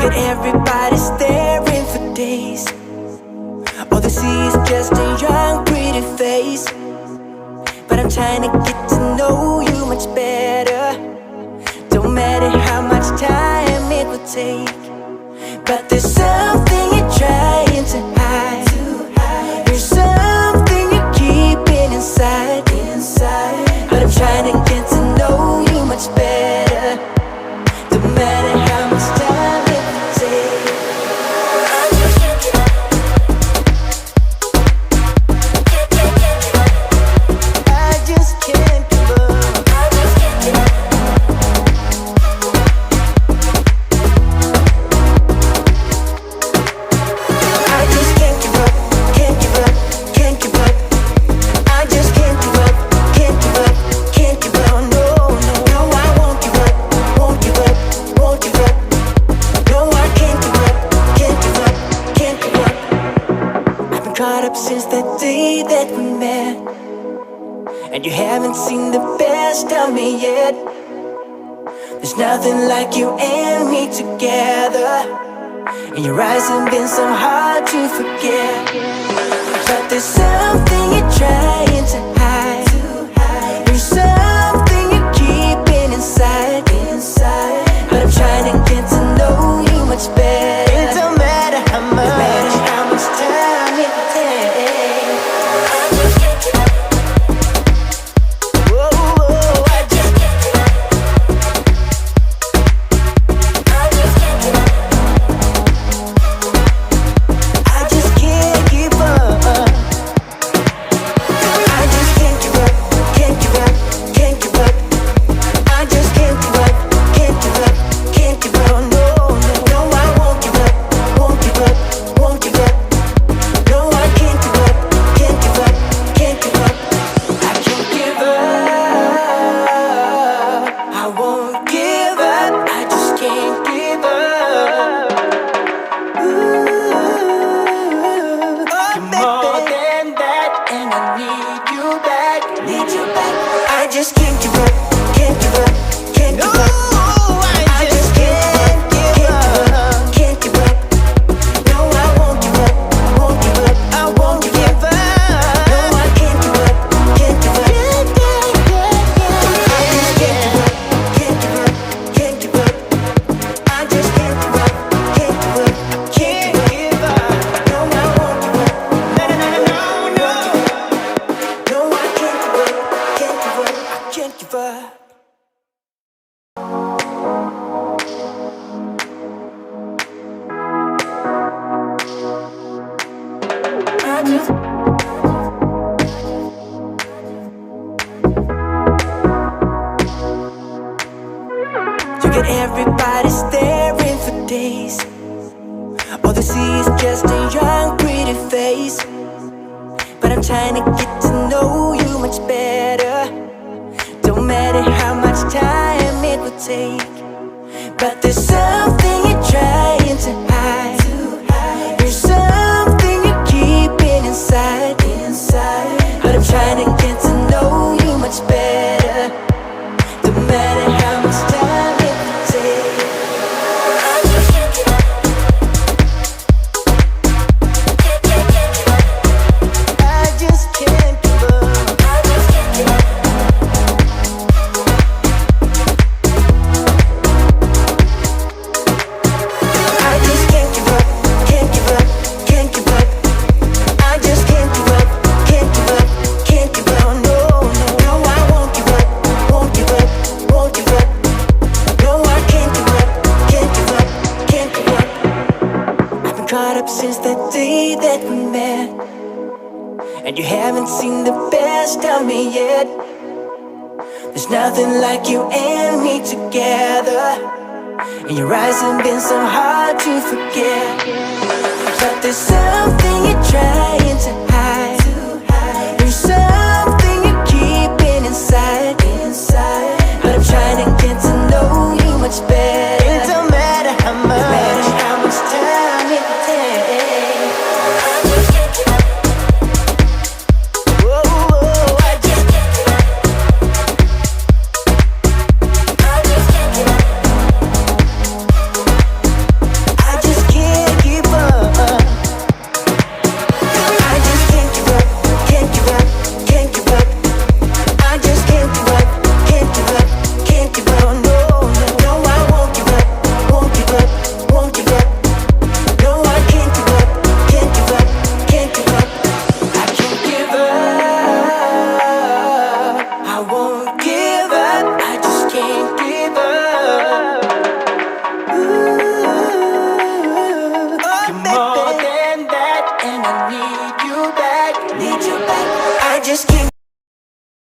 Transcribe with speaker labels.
Speaker 1: at everybody staring for days. All they see is just a young, pretty face. But I'm trying to get to know you much better. Don't matter how much time it will take, but there's something you're trying to hide. There's something you're keeping inside. But I'm trying to get to know you much better. Don't matter how much time it will take. I just can't give up. I just can't give up, can't give up, can't give up. I just can't give up, can't give up, can't give up. No, no, no, I won't give up, won't give up, won't give up. No, I can't give up, can't give up, can't give up. I've been caught up since that day that we met, and you haven't seen the best of me yet. There's nothing like you and me together, and your eyes have been so hard to forget. But there's something you're trying to hide. There's something you're keeping inside. But I'm trying to get to know you much better. It don't matter how much, no matter how much time it takes. Whoa, whoa, I just can't give up. I just can't give up, can't give up, can't give up. I just can't give up, can't give up, can't give up. No, no, no, I won't give up, won't give up, won't give up. No, I can't give up, can't give up, can't give up. I can't give up. I won't give up. I just can't give up. Ooh, you're more than that, and I need you back, need you back. I just can't give up, can't give up, can't give up. I just can't give up, can't give up. No, I won't give up, won't give up, I won't give up. No, I can't give up, can't give up. I just can't give up, can't give up, can't give up. I just can't give up, can't give up, can't give up. No, I won't give up. No, I can't give up, can't give up, I can't give up. I just You get everybody staring for days. All they see is just a young, pretty face. But I'm trying to get to know you much better. Don't matter how much time it will take, but there's something you're trying to hide. There's something you're keeping inside. But I'm trying to get to know you much better. Don't matter how much time it will take. I just can't give up. I just can't give up. I just can't give up. I just can't give up, can't give up, can't give up. I just can't give up, can't give up, can't give up. No, no, no, I won't give up, won't give up, won't give up. No, I can't give up, can't give up, can't give up. I've been caught up since that day that we met, and you haven't seen the best of me yet. There's nothing like you and me together, and your eyes have been so hard to forget. But there's something you're trying to hide.